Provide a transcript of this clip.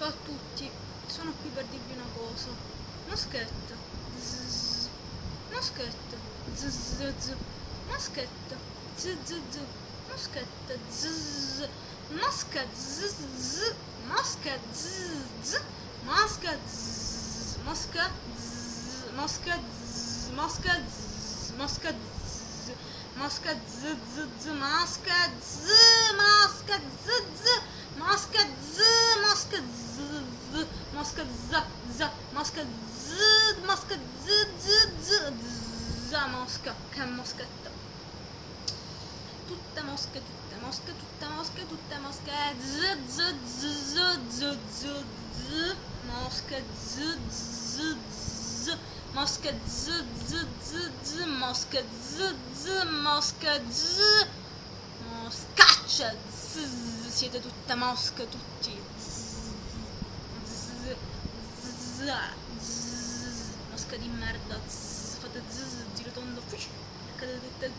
Ciao a tutti, sono qui per dirvi una cosa. Moschetta, zzz, moschetta, zzz, moschetta, zzz, moschetta, zzz, mosca, zzz, mosca, zzz, mosca, zzz, mosca, zzz, mosca, zzz, mosca, zzz, mosca, zzz, mosca, zzz, mosca, zzz, mosca, zzz, mosca, zzz, mosca, zzz, mosca, z, mosca, z, mosca, z, mosca, che moschetta. Tutta mosca, tutta mosca, tutta mosca, tutta mosca, z, mosca, z, mosca, z, mosca, z, mosca, z, moscaccia, siete tutta mosca, tutti, mosca di merda, fate giro tondo, cadete tutte,